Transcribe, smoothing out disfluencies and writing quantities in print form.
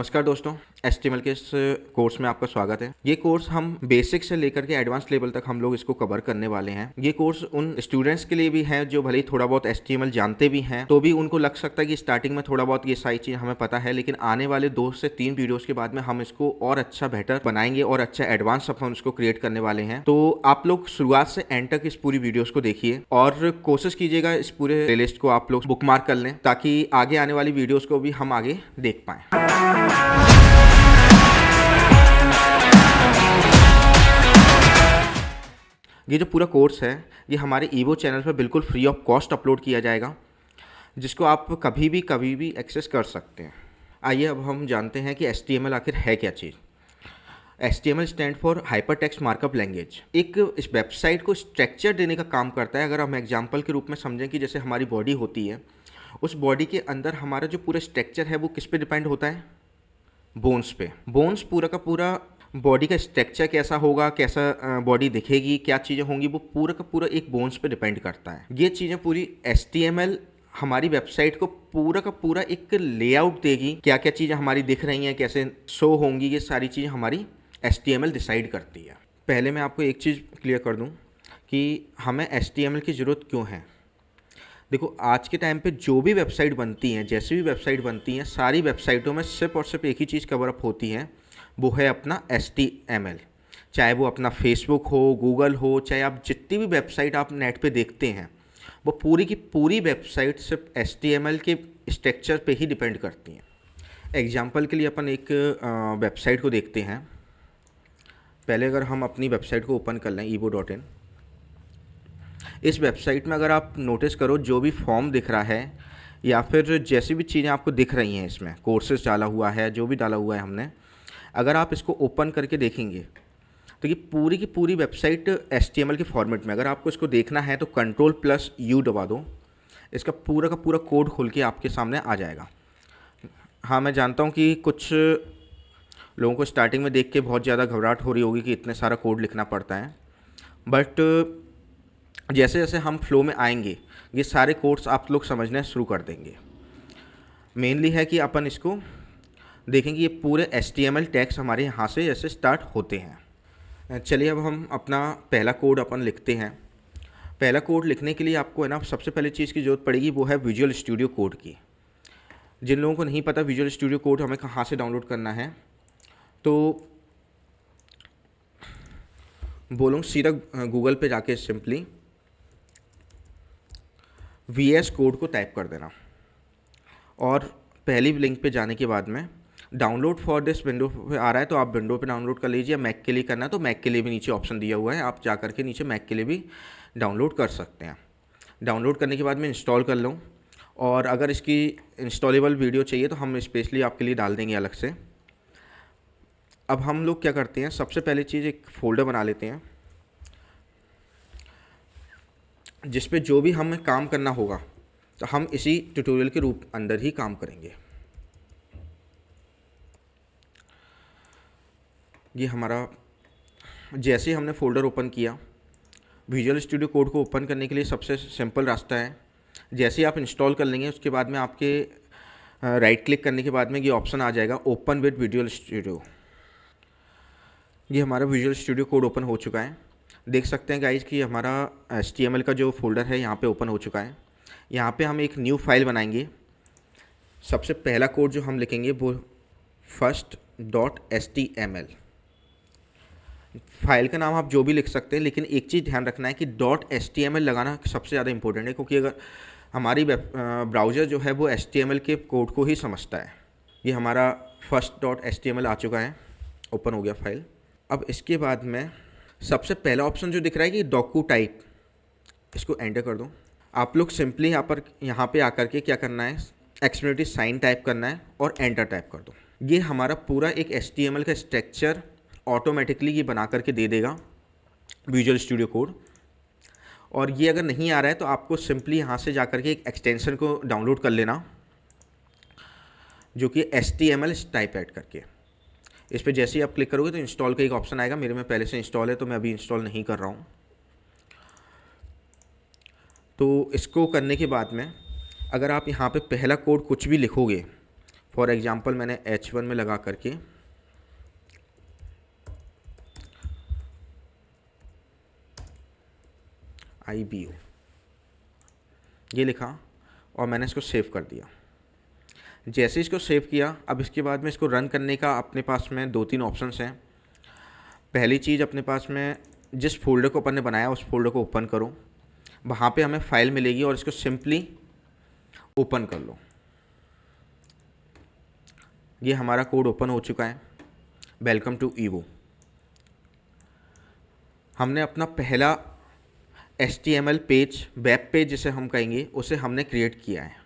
नमस्कार दोस्तों, HTML के इस कोर्स में आपका स्वागत है। ये कोर्स हम बेसिक से लेकर के एडवांस लेवल तक हम लोग इसको कवर करने वाले हैं। ये कोर्स उन स्टूडेंट्स के लिए भी है जो भले ही थोड़ा बहुत HTML जानते भी हैं, तो भी उनको लग सकता है कि स्टार्टिंग में थोड़ा बहुत ये सारी चीज़ हमें पता है, लेकिन आने वाले 2 से 3 वीडियोज़ के बाद में हम इसको और अच्छा बेहतर बनाएंगे और अच्छा एडवांस अपन इसको क्रिएट करने वाले हैं। तो आप लोग शुरुआत से एंड तक इस पूरी वीडियोज़ को देखिए और कोशिश कीजिएगा इस पूरे प्लेलिस्ट को आप लोग बुकमार्क कर लें, ताकि आगे आने वाली वीडियोज़ को भी हम आगे देख पाएँ। ये जो पूरा कोर्स है ये हमारे ईवो चैनल पर बिल्कुल फ्री ऑफ कॉस्ट अपलोड किया जाएगा, जिसको आप कभी भी एक्सेस कर सकते हैं। आइए अब हम जानते हैं कि HTML आखिर है क्या चीज़। HTML stand for hyper text markup language. एक इस वेबसाइट को स्ट्रक्चर देने का काम करता है। अगर हम एग्जाम्पल के रूप में समझें कि जैसे हमारी बॉडी होती है, उस बॉडी के अंदर हमारा जो पूरा स्ट्रक्चर है वो किस पे डिपेंड होता है? बोन्स पे। बोन्स पूरा का पूरा बॉडी का स्ट्रक्चर कैसा होगा, कैसा बॉडी दिखेगी, क्या चीज़ें होंगी, वो पूरा का पूरा एक बोन्स पे डिपेंड करता है। ये चीज़ें पूरी HTML हमारी वेबसाइट को पूरा का पूरा एक लेआउट देगी। क्या क्या चीज़ें हमारी दिख रही हैं, कैसे शो होंगी, ये सारी चीज़ें हमारी HTML डिसाइड करती है। पहले मैं आपको एक चीज़ क्लियर कर दूँ कि हमें HTML की ज़रूरत क्यों है। देखो, आज के टाइम पे जो भी वेबसाइट बनती हैं, जैसी भी वेबसाइट बनती हैं, सारी वेबसाइटों में सिर्फ और सिर्फ एक ही चीज़ कवर अप होती है, वो है अपना HTML। चाहे वो अपना फेसबुक हो, गूगल हो, चाहे आप जितनी भी वेबसाइट आप नेट पे देखते हैं, वो पूरी की पूरी वेबसाइट सिर्फ HTML के स्ट्रक्चर पे ही डिपेंड करती हैं। एग्जाम्पल के लिए अपन एक वेबसाइट को देखते हैं। पहले अगर हम अपनी वेबसाइट को ओपन कर लें, evo.in। इस वेबसाइट में अगर आप नोटिस करो, जो भी फॉर्म दिख रहा है या फिर जैसी भी चीज़ें आपको दिख रही हैं, इसमें कोर्सेज डाला हुआ है, जो भी डाला हुआ है हमने, अगर आप इसको ओपन करके देखेंगे तो ये पूरी की पूरी वेबसाइट HTML के फॉर्मेट में। अगर आपको इसको देखना है तो Ctrl+U दबा दो, इसका पूरा का पूरा कोड खुल के आपके सामने आ जाएगा। हाँ, मैं जानता हूँ कि कुछ लोगों को स्टार्टिंग में देख के बहुत ज़्यादा घबराहट हो रही होगी कि इतने सारा कोड लिखना पड़ता है, बट जैसे जैसे हम फ्लो में आएंगे ये सारे कोड्स आप लोग समझना शुरू कर देंगे। मेनली है कि अपन इसको देखेंगे, ये पूरे HTML टैग्स हमारे यहाँ से ऐसे स्टार्ट होते हैं। चलिए अब हम अपना पहला कोड अपन लिखते हैं। पहला कोड लिखने के लिए आपको है ना, सबसे पहले चीज़ की ज़रूरत पड़ेगी, वो है विजुअल स्टूडियो कोड की। जिन लोगों को नहीं पता विजुअल स्टूडियो कोड हमें कहाँ से डाउनलोड करना है, तो बोलूँ सीधा गूगल पे जाके सिंपली VS कोड को टाइप कर देना और पहली लिंक पे जाने के बाद में डाउनलोड फॉर दिस विंडो पे आ रहा है तो आप विंडो पे डाउनलोड कर लीजिए। मैक के लिए करना है तो मैक के लिए भी नीचे ऑप्शन दिया हुआ है, आप जा कर के नीचे मैक के लिए भी डाउनलोड कर सकते हैं। डाउनलोड करने के बाद में इंस्टॉल कर लूँ, और अगर इसकी इंस्टॉलेबल वीडियो चाहिए तो हम स्पेशली आपके लिए डाल देंगे अलग से। अब हम लोग क्या करते हैं, सबसे पहले चीज़ एक फ़ोल्डर बना लेते हैं जिस पे जो भी हमें काम करना होगा तो हम इसी ट्यूटोरियल के रूप अंदर ही काम करेंगे। ये हमारा, जैसे ही हमने फ़ोल्डर ओपन किया, विजुअल स्टूडियो कोड को ओपन करने के लिए सबसे सिंपल रास्ता है, जैसे ही आप इंस्टॉल कर लेंगे उसके बाद में आपके राइट क्लिक करने के बाद में ये ऑप्शन आ जाएगा ओपन विद विजुअल स्टूडियो। ये हमारा विजुअल स्टूडियो कोड ओपन हो चुका है। देख सकते हैं गाइज कि हमारा HTML का जो फोल्डर है यहाँ पे ओपन हो चुका है। यहाँ पे हम एक न्यू फाइल बनाएंगे। सबसे पहला कोड जो हम लिखेंगे वो first.html। फाइल का नाम आप जो भी लिख सकते हैं, लेकिन एक चीज़ ध्यान रखना है कि .html लगाना सबसे ज़्यादा इंपॉर्टेंट है, क्योंकि अगर हमारी ब्राउज़र जो है वो HTML के कोड को ही समझता है। ये हमारा first.html आ चुका है, ओपन हो गया फाइल। अब इसके बाद में सबसे पहला ऑप्शन जो दिख रहा है कि डॉक्यू टाइप, इसको एंटर कर दो। आप लोग सिंपली यहाँ पे आकर के क्या करना है, एक्सक्लेमेटरी साइन टाइप करना है और एंटर टाइप कर दो। ये हमारा पूरा एक HTML का स्ट्रक्चर ऑटोमेटिकली ये बना करके दे देगा विजुअल स्टूडियो कोड। और ये अगर नहीं आ रहा है तो आपको सिंपली यहाँ से जा कर के एक एक्सटेंशन को डाउनलोड कर लेना, जो कि HTML टाइप ऐड करके। इस पर जैसे ही आप क्लिक करोगे तो इंस्टॉल का एक ऑप्शन आएगा। मेरे में पहले से इंस्टॉल है तो मैं अभी इंस्टॉल नहीं कर रहा हूँ। तो इसको करने के बाद में अगर आप यहाँ पे पहला कोड कुछ भी लिखोगे फॉर एग्जांपल मैंने H1 में लगा करके IBO ये लिखा और मैंने इसको सेव कर दिया। जैसे इसको सेव किया, अब इसके बाद में इसको रन करने का अपने पास में 2-3 ऑप्शंस हैं। पहली चीज़, अपने पास में जिस फोल्डर को अपन ने बनाया उस फोल्डर को ओपन करो, वहाँ पे हमें फाइल मिलेगी और इसको सिंपली ओपन कर लो। ये हमारा कोड ओपन हो चुका है। Welcome to Evo. हमने अपना पहला HTML पेज, वेब पेज जिसे हम कहेंगे, उसे हमने क्रिएट किया है।